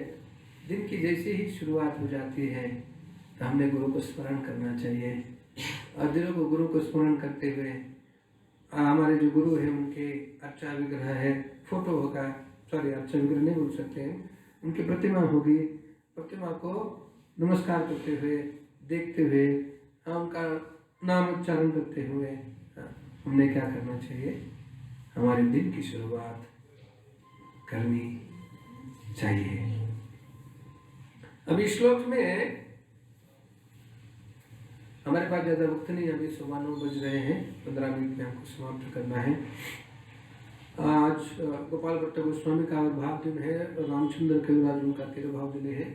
दिन की जैसे ही शुरुआत हो जाती है तो हमने गुरु को स्मरण करना चाहिए, और दिनों को गुरु को स्मरण करते हुए हमारे जो गुरु हैं उनके अच्छा विग्रह है, फोटो होगा, सॉरी अच्छा विग्रह नहीं बोल सकते हैं, उनकी प्रतिमा होगी, प्रतिमा को नमस्कार करते हुए, देखते हुए, उनका नाम उच्चारण करते हुए हमने क्या करना चाहिए, हमारे दिन की शुरुआत करनी चाहिए। अभी श्लोक में हमारे पास ज़्यादा वक्त नहीं, अभी 9:15 बज रहे हैं, 15 मिनट में हमको समाप्त करना है। आज गोपाल भट्ट गोस्वामी का आविर्भाव दिन है, रामचंद्र कविराज उनका तिरुभाव दिन है,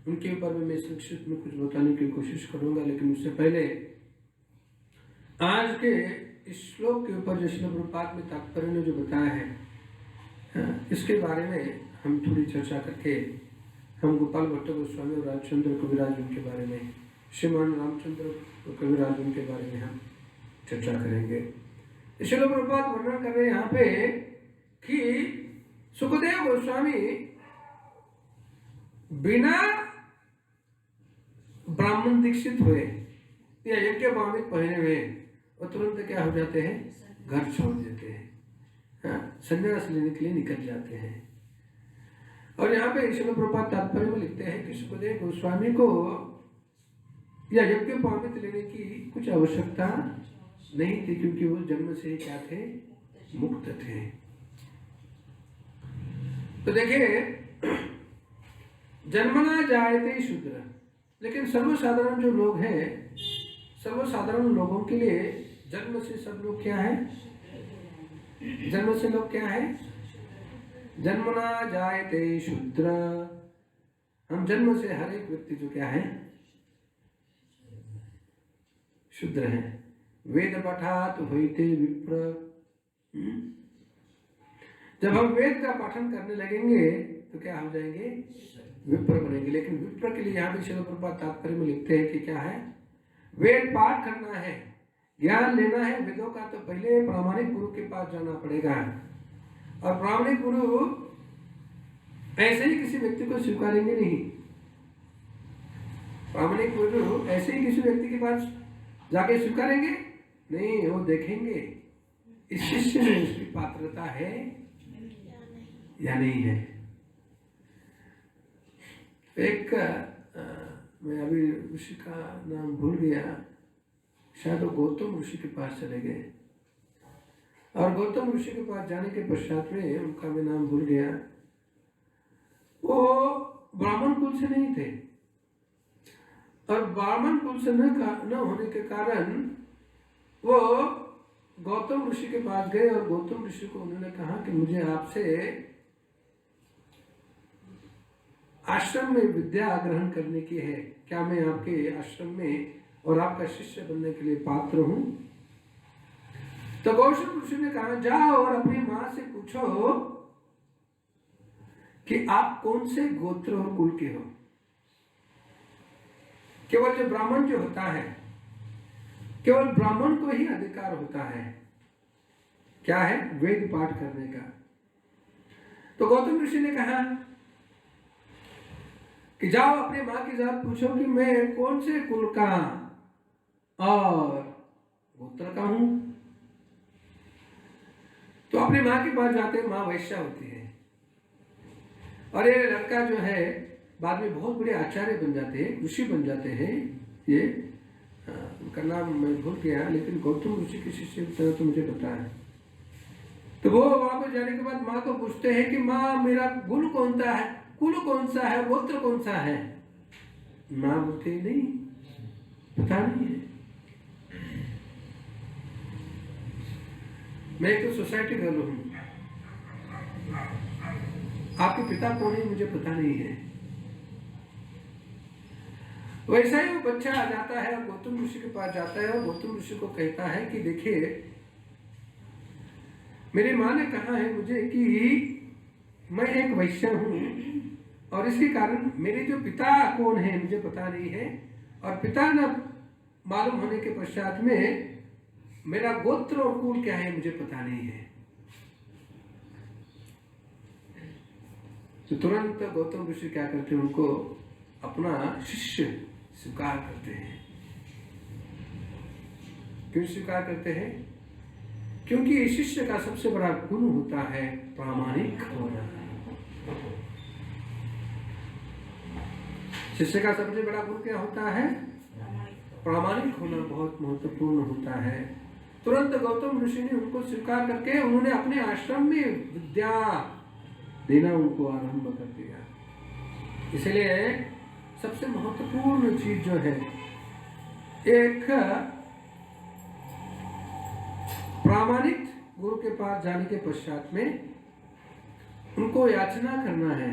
उनके ऊपर भी मैं संक्षिप्त में कुछ बताने की कोशिश करूंगा। लेकिन उससे पहले आज के इस श्लोक के ऊपर जो श्रील प्रभुपाद में तात्पर्य ने जो बताया है, इसके बारे में हम थोड़ी चर्चा करके हम गोपाल भट्ट गोस्वामी और रामचंद्र कविराज उनके बारे में, श्रीमान रामचंद्र कविराज उनके बारे में हम चर्चा करेंगे। श्रील प्रभुपाद वर्णन कर रहे हैं यहाँ पे कि सुखदेव गोस्वामी बिना ब्राह्मण दीक्षित हुए या यज्ञ भावित पहने हुए और तुरंत क्या हो जाते हैं, घर छोड़ देते हैं, संन्यास लेने के लिए निकल जाते हैं। और यहाँ पे श्रील प्रभुपाद तात्पर्य में लिखते हैं कि सुखदेव गोस्वामी को या यज्ञ भावित लेने की कुछ आवश्यकता नहीं थी, क्योंकि वो जन्म से ही क्या थे, मुक्त थे। तो देखिए, जन्मना जायते शूद्र, लेकिन सर्वसाधारण जो लोग हैं, सर्वसाधारण लोगों के लिए जन्म से सब लोग क्या है, जन्म से लोग क्या है, जन्मना जायते शूद्र। हम जन्म से हर एक व्यक्ति जो क्या है, शूद्र है। वेद पठात होइते विप्र, जब हम वेद का पाठन करने लगेंगे तो क्या हो जाएंगे, विप्र बनेंगे। लेकिन विप्र के लिए यहाँ पे श्रील प्रभुपाद तात्पर्य में लिखते हैं कि क्या है, वेद पाठ करना है, ज्ञान लेना है वेदों का, तो पहले प्रामाणिक गुरु के पास जाना पड़ेगा। और प्रामाणिक गुरु ऐसे ही किसी व्यक्ति को स्वीकारेंगे नहीं। प्रामाणिक गुरु ऐसे ही किसी व्यक्ति के पास जाके स्वीकारेंगे नहीं, वो देखेंगे इस शिष्य में उसकी पात्रता है या नहीं है। एक मैं अभी ऋषि का नाम भूल गया, शायद वो गौतम ऋषि के पास चले गए, और गौतम ऋषि के पास जाने के पश्चात में उनका मैं नाम भूल गया, वो ब्राह्मण कुल से नहीं थे, और ब्राह्मण कुल से न होने के कारण वो गौतम ऋषि के पास गए, और गौतम ऋषि को उन्होंने कहा कि मुझे आपसे आश्रम में विद्या ग्रहण करने की है, क्या मैं आपके आश्रम में और आपका शिष्य बनने के लिए पात्र हूं? तो गौतम ऋषि ने कहा, जाओ और अपनी मां से पूछो कि आप कौन से गोत्र और कुल के हो। केवल जो ब्राह्मण जो होता है, केवल ब्राह्मण को ही अधिकार होता है, क्या है, वेद पाठ करने का। तो गौतम ऋषि ने कहा कि जाओ अपने मां की जात पूछो कि मैं कौन से कुल का और गोत्र का हूं। तो अपने मां के पास जाते, मां वैश्या होती है, और ये लड़का जो है बाद में बहुत बड़े आचार्य बन जाते हैं, ऋषि बन जाते हैं। ये उनका नाम मैं भूल गया, लेकिन गौतम ऋषि के शिष्य तो मुझे पता है। तो वो वहां पर जाने के बाद माँ को पूछते हैं कि माँ मेरा कुल कौन सा है, कुल कौन सा है, गोत्र कौन सा है। माँ बोलती नहीं, पता नहीं है। मैं एक तो सोसाइटी गर्ल हूं, आपके पिता कौन है मुझे पता नहीं है। वैसा ही वो बच्चा आ जाता है और गौतम ऋषि के पास जाता है, और गौतम ऋषि को कहता है कि देखिए, मेरी माँ ने कहा है मुझे कि मैं एक वैश्य हूँ, और इसके कारण मेरे जो पिता कौन है मुझे पता नहीं है, और पिता न मालूम होने के पश्चात में मेरा गोत्र और कुल क्या है मुझे पता नहीं है। तो तुरंत गौतम ऋषि क्या करते हैं, उनको अपना शिष्य स्वीकार करते हैं। क्यों स्वीकार करते हैं? क्योंकि शिष्य का सबसे बड़ा गुण होता है प्रामाणिक होना। शिष्य का सबसे बड़ा गुण क्या होता है? प्रामाणिक होना बहुत महत्वपूर्ण होता है। तुरंत गौतम ऋषि ने उनको स्वीकार करके उन्होंने अपने आश्रम में विद्या देना उनको आरंभ कर दिया। इसलिए सबसे महत्वपूर्ण चीज जो है, एक प्रामाणिक गुरु के पास जाने के पश्चात में उनको याचना करना है।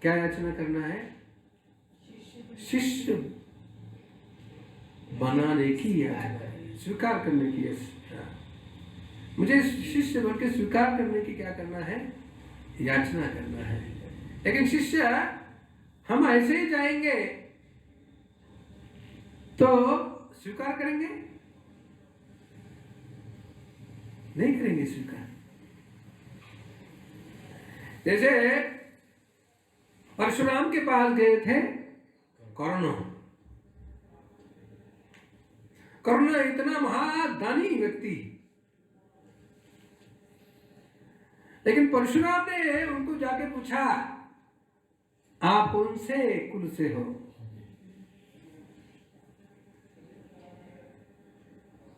क्या याचना करना है? शिष्य बनाने की याचना, स्वीकार करने की याचना। मुझे शिष्य बन के स्वीकार करने की क्या करना है? याचना करना है। लेकिन शिष्य हम ऐसे ही जाएंगे तो स्वीकार करेंगे? नहीं करेंगे स्वीकार। जैसे परशुराम के पास गए थे कर्ण। कर्ण इतना महादानी व्यक्ति, लेकिन परशुराम ने उनको जाके पूछा आप कौन से कुल से हो?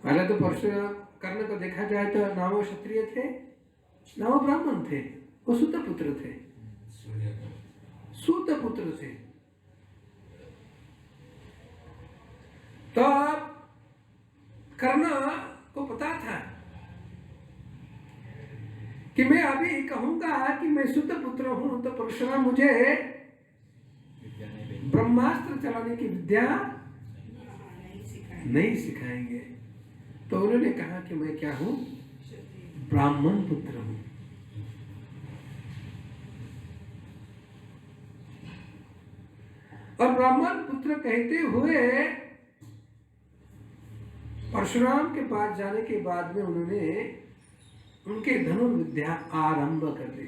पहले तो परशुराम कर्ण को देखा जाए तो ना वो क्षत्रिय थे ना वो ब्राह्मण थे, वो सूत पुत्र थे, सूत पुत्र थे। तो कर्ण को पता था कि मैं अभी कहूंगा कि मैं सूत पुत्र हूं तो परशुराम मुझे ब्रह्मास्त्र चलाने की विद्या नहीं सिखाएंगे। तो उन्होंने कहा कि मैं क्या हूं? ब्राह्मण पुत्र हूं। और ब्राह्मण पुत्र कहते हुए परशुराम के पास जाने के बाद में उन्होंने उनके धनुर्विद्या आरंभ कर दी।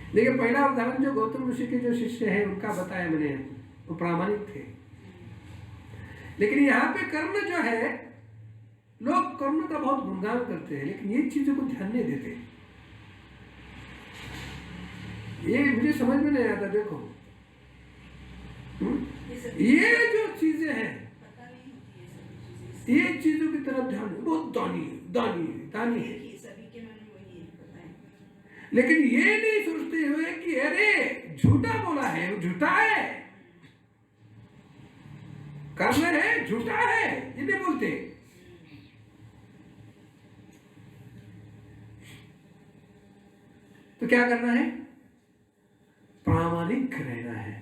देखिए, पहला उदाहरण जो गौतम ऋषि के जो शिष्य है उनका बताया मैंने, वो प्रामाणिक थे। लेकिन यहाँ पे कर्ण जो है, लोग कर्ण का बहुत गुणगान करते हैं लेकिन ये चीजों को ध्यान नहीं देते। ये मुझे समझ में नहीं आता। देखो ये जो चीजें हैं, ये चीजों की तरफ ध्यान, बहुत दानी दानी दानी है, लेकिन ये नहीं सोचते हुए कि अरे झूठा बोला है, वो झूठा है, कर्ण है झूठा है, ये नहीं बोलते। तो क्या करना है? प्रामाणिक रहना है।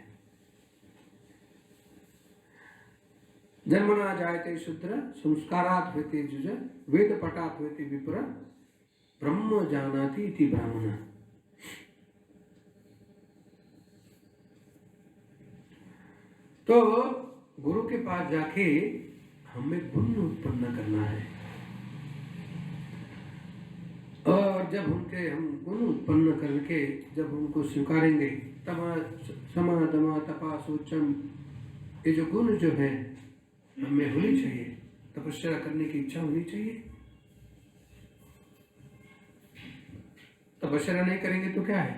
जन्मना जायते शूद्र संस्कारात् ह्वेते जुज वेद पठात् ह्वेते विप्र ब्रह्म जानाति इति ब्राह्मण। तो गुरु के पास जाके हमें गुण उत्पन्न करना है, और जब हम गुण उत्पन्न करके जब उनको स्वीकारेंगे तब समा दमा तपा शौचम, ये जो गुण जो है हमें होनी चाहिए। तपस्या करने की इच्छा होनी चाहिए। तपस्या नहीं करेंगे तो क्या है,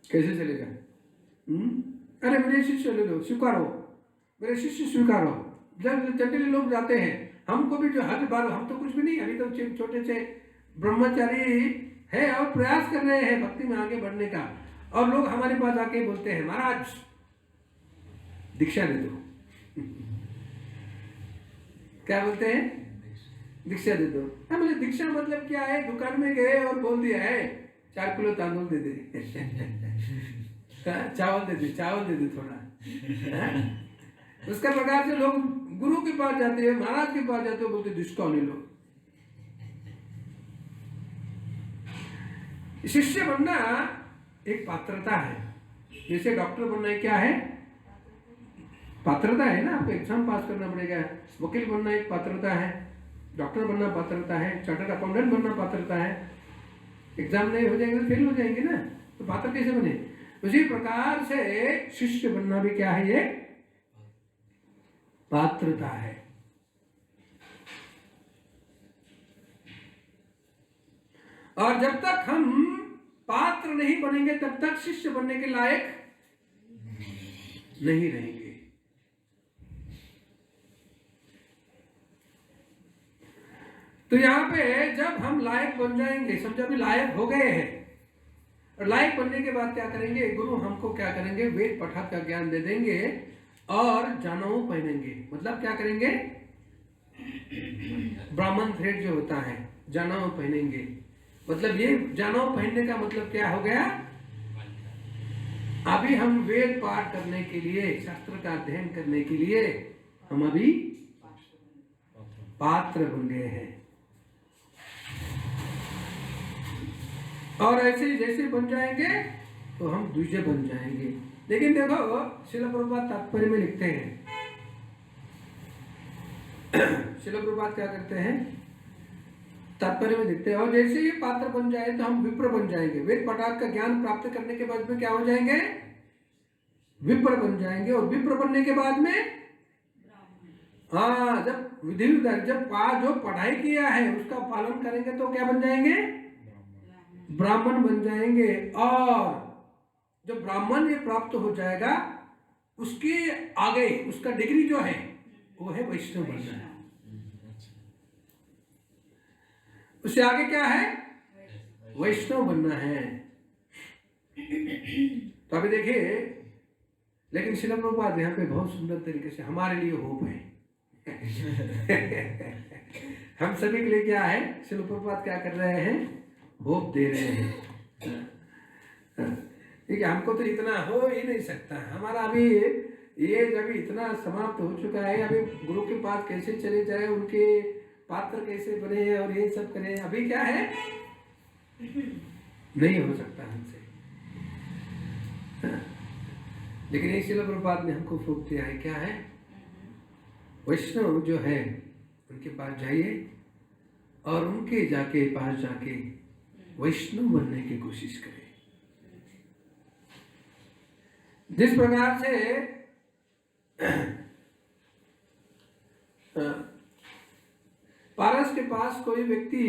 कैसे चलेगा? अरे मेरे शिष्य ले लो, स्वीकारो, मेरे शिष्य स्वीकारो। जब जटिल लोग जाते हैं, हमको भी जो हर बार, हम तो कुछ भी नहीं, अभी तो छोटे से ब्रह्मचारी है और प्रयास कर रहे हैं भक्ति में आगे बढ़ने का, और लोग हमारे पास आके बोलते हैं महाराज दीक्षा दे दो। क्या बोलते हैं? दीक्षा दे दो। हाँ, मुझे दीक्षा मतलब क्या है? दुकान में गए और बोल दिया है 4 किलो तांदूल दे दे, चावल दे दे थोड़ा। उसका प्रकार से लोग गुरु के पास जाते हैं, महाराज के पास जाते हैं, बोलते दीक्षा ले लो। शिष्य बनना एक पात्रता है। जैसे डॉक्टर बनना है, क्या है? पात्रता है ना, आपको एग्जाम पास करना पड़ेगा। वकील बनना एक पात्रता है, डॉक्टर बनना पात्रता है, चार्टर्ड अकाउंटेंट बनना पात्रता है। एग्जाम नहीं हो जाएंगे तो फेल हो जाएंगे ना, तो पात्र कैसे बने? उसी प्रकार से शिष्य बनना भी क्या है? ये पात्रता है। और जब तक हम पात्र नहीं बनेंगे तब तक शिष्य बनने के लायक नहीं रहेंगे। तो यहाँ पे जब हम लायक बन जाएंगे, समझो अभी लायक हो गए हैं, और लायक बनने के बाद क्या करेंगे? गुरु हमको क्या करेंगे? वेद पठात का ज्ञान दे देंगे और जनेऊ पहनेंगे। मतलब क्या करेंगे? ब्राह्मण थ्रेड जो होता है, जनेऊ पहनेंगे। मतलब ये जनेऊ पहनने का मतलब क्या हो गया? अभी हम वेद पाठ करने के लिए, शास्त्र का अध्ययन करने के लिए हम अभी पात्र बन गए हैं। और ऐसे जैसे बन जाएंगे तो हम द्विज बन जाएंगे। लेकिन देखो, श्रील प्रभुपाद तात्पर्य में लिखते हैं, श्रील प्रभुपाद क्या करते हैं? तात्पर्य में देखते हैं। और जैसे ये पात्र बन जाए तो हम विप्र बन जाएंगे। वेद पदार्थ का ज्ञान प्राप्त करने के बाद में क्या हो जाएंगे? विप्र बन जाएंगे। और विप्र बनने के बाद में हाँ, जब विधि जब जो पढ़ाई किया है उसका पालन करेंगे तो क्या बन जाएंगे? ब्राह्मण बन जाएंगे। और जब ब्राह्मण ये प्राप्त हो जाएगा उसके आगे उसका डिग्री जो है वो है वैष्णव बनना है। उससे आगे क्या है? वैष्णव बनना है। तो अभी देखिए, लेकिन श्रील प्रभुपाद यहाँ पे बहुत सुंदर तरीके से हमारे लिए होप है। हम सभी के लिए क्या है? श्रील प्रभुपाद क्या कर रहे हैं? होप दे रहे हैं। ठीक है, हमको तो इतना हो ही नहीं सकता। हमारा अभी ये जब इतना समाप्त हो चुका है, अभी गुरु के पास कैसे चले जाए, उनके पात्र कैसे बने और ये सब करें, अभी क्या है? नहीं हो सकता हमसे। लेकिन ये श्रील प्रभुपाद ने हमको फूक दिया है। क्या है? वैष्णव जो है उनके पास जाइए और उनके पास जाके वैष्णव बनने की कोशिश करें। जिस प्रकार से पारस के पास कोई व्यक्ति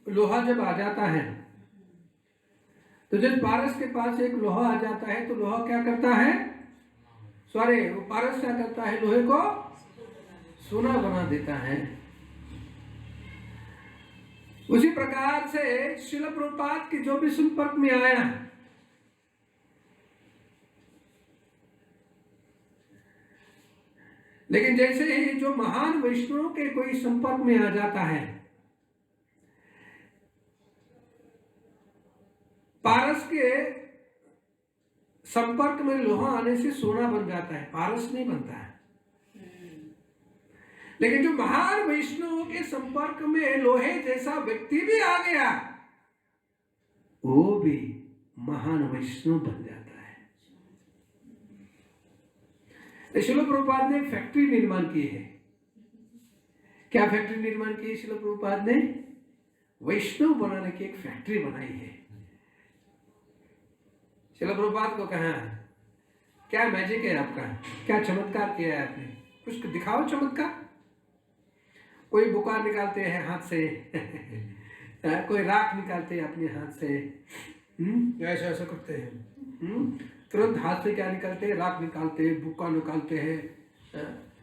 लोहा जब आ जाता है, तो जब पारस के पास एक लोहा आ जाता है तो लोहा क्या करता है? सॉरी, वो पारस क्या करता है? लोहे को सोना बना देता है। उसी प्रकार से श्रील प्रभुपाद के जो भी संपर्क में आया, लेकिन जैसे ही जो महान वैष्णव के कोई संपर्क में आ जाता है, पारस के संपर्क में लोहा आने से सोना बन जाता है, पारस नहीं बनता है। लेकिन जो महान वैष्णव के संपर्क में लोहे जैसा व्यक्ति भी आ गया, वो भी महान वैष्णव बन जाता है। श्रील प्रभुपाद ने फैक्ट्री निर्माण की है। क्या फैक्ट्री निर्माण की है श्रील प्रभुपाद ने? वैष्णव बनाने की एक फैक्ट्री बनाई है। श्रील प्रभुपाद को कहा, क्या मैजिक है आपका? क्या चमत्कार किया है आपने? कुछ दिखाओ चमत्कार। कोई बुखार निकालते हैं हाथ से कोई राख निकालते हैं अपने हाथ से, ऐसा ऐसा करते हैं। तुरंत हाथ से क्या निकालते हैं? राख निकालते हैं, बुक्का निकालते हैं,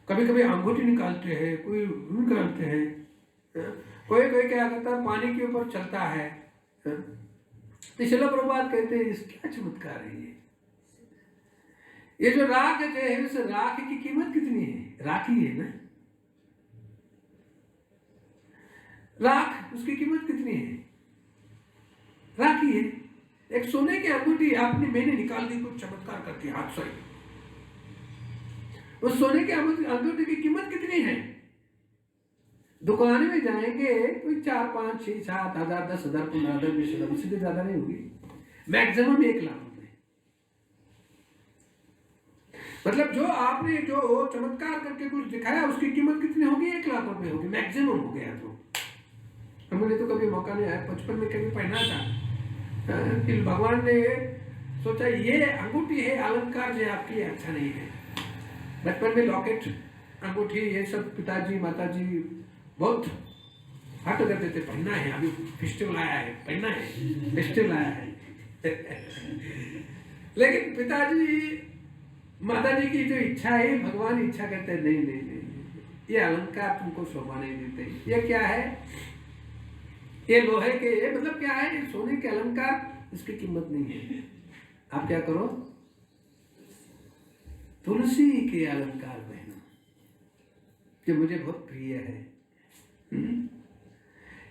कभी कभी अंगूठी निकालते हैं, कोई निकालते हैं, कोई कोई क्या करता है? पानी के ऊपर चलता है। तो श्रील प्रभुपाद कहते हैं, इस क्या चमत्कार है ये जो राख जो है, उस राख की कीमत कितनी है? राख ही है ना, राख, उसकी कीमत कितनी है? राख ही है। एक सोने की अंगूठी मैंने निकाल दी कुछ चमत्कार करके हाथ से, उस सोने के अंगूठी की कीमत कितनी है? दुकान में जाएंगे कोई 4, 5, 6, 7 हजार, 10 हजार, 15 हजार, 20 हजार, उससे भी ज्यादा नहीं होगी। मैक्सिमम 1 लाख रुपए। मतलब जो आपने जो चमत्कार करके कुछ दिखाया उसकी कीमत कितनी होगी? 1 लाख रुपए होगी, मैक्सिमम हो गया। तो हमने तो कभी मौका नहीं आया, बचपन में कभी पहना था कि भगवान ने सोचा ये अंगूठी है, अलंकार जो आपकी अच्छा नहीं है। बचपन में लॉकेट, अंगूठी, ये सब पिताजी माताजी बहुत हट करते थे, पहनना है, अभी फेस्टिवल आया है, पहनना है, फेस्टिवल आया है। लेकिन पिताजी माताजी की जो इच्छा है, भगवान इच्छा करते हैं, नहीं नहीं नहीं, ये अलंकार तुमको शोभा नहीं देते। ये क्या है? ये लोहे के, ये मतलब क्या है? सोने के अलंकार, इसकी कीमत नहीं है। आप क्या करो? तुलसी के अलंकार पहनो, जो मुझे बहुत प्रिय है।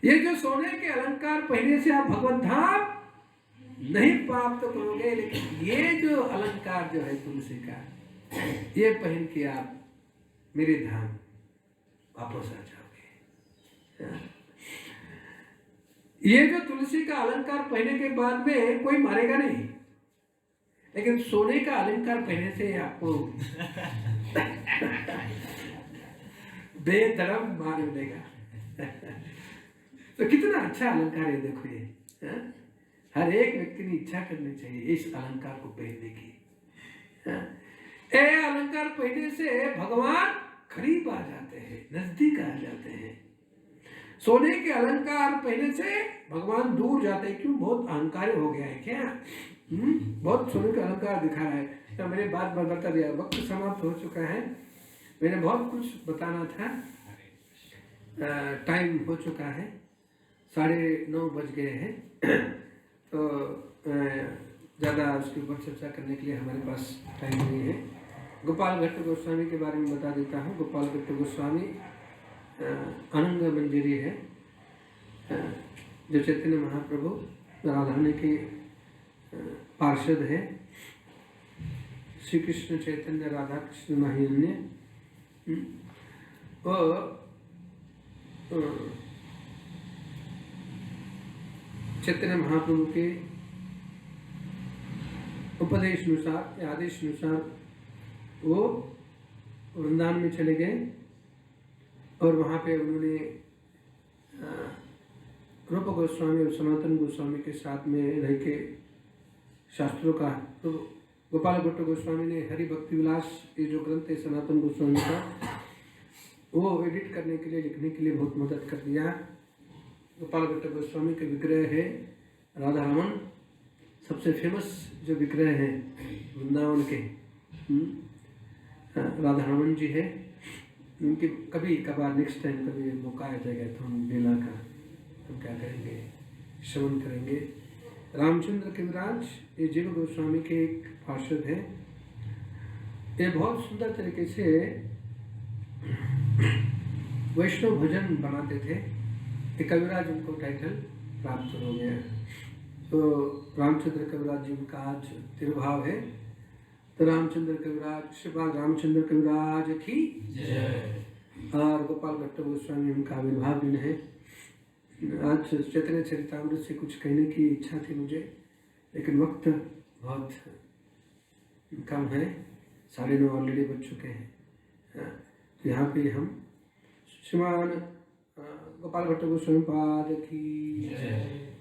ये जो सोने के अलंकार पहनने से आप भगवत धाम नहीं प्राप्त करोगे, लेकिन ये जो अलंकार जो है तुलसी का, ये पहन के आप मेरे धाम वापस आ जाओगे। ये जो तुलसी का अलंकार पहनने के बाद में कोई मारेगा नहीं, लेकिन सोने का अलंकार पहनने से आपको बेधड़क मार देगा। तो कितना अच्छा अलंकार है, देखो ये। हाँ? हर एक व्यक्ति ने इच्छा करनी चाहिए इस अलंकार को पहनने की। हाँ? ये अलंकार पहनने से भगवान करीब आ जाते हैं, नजदीक आ जाते हैं। सोने के अलंकार पहनने से भगवान दूर जाते हैं। क्यों? बहुत अहंकारी हो गया है क्या? बहुत सोने का अलंकार दिखा रहा है। तो मैंने बात बता दिया, वक्त समाप्त हो चुका है। मैंने बहुत कुछ बताना था, टाइम हो चुका है, 9:30 बज गए हैं। तो ज़्यादा उसके ऊपर चर्चा करने के लिए हमारे पास टाइम नहीं है। गोपाल भट्ट गोस्वामी के बारे में बता देता हूँ। गोपाल भट्ट गोस्वामी अनंग मंजरी है, जो चैतन्य महाप्रभु राधारणी के पार्षद है। श्री कृष्ण चैतन्य राधा कृष्ण महायन्य और चैतन्य महाप्रभु के उपदेश अनुसार या आदेश अनुसार वो वृंदावन में चले गए और वहाँ पे उन्होंने रूप गोस्वामी और सनातन गोस्वामी के साथ में रह के शास्त्रों का, तो गोपाल भट्ट गोस्वामी ने हरि भक्ति विलास ये जो ग्रंथ है सनातन गोस्वामी का, वो एडिट करने के लिए, लिखने के लिए बहुत मदद कर दिया। गोपाल भट्ट गोस्वामी के विग्रह है राधा रमन, सबसे फेमस जो विग्रह है वृंदावन के, राधा रमन जी है। उनकी कभी कभार नेक्स्ट टाइम कभी मौका आ जाएगा तो हम लीला का हम क्या करेंगे, श्रवण करेंगे। रामचंद्र कविराज ये जीव गोस्वामी के एक पार्षद है। ये बहुत सुंदर तरीके से वैष्णव भजन बनाते थे। ये कविराज उनको टाइटल प्राप्त हो गया। तो रामचंद्र कविराज जी उनका आज तिरुभाव है। तो रामचंद्र कविराज, श्रीपाद रामचंद्र कविराज की जय। और गोपाल भट्ट गोस्वामी उनका आविर्भाव दिन है। आज चैतन्य चरितामृत से कुछ कहने की इच्छा थी मुझे, लेकिन वक्त बहुत कम है, 9:30 ऑलरेडी बज चुके हैं। तो यहाँ पे हम श्रीमान गोपाल भट्ट गोस्वामी पाद की जय।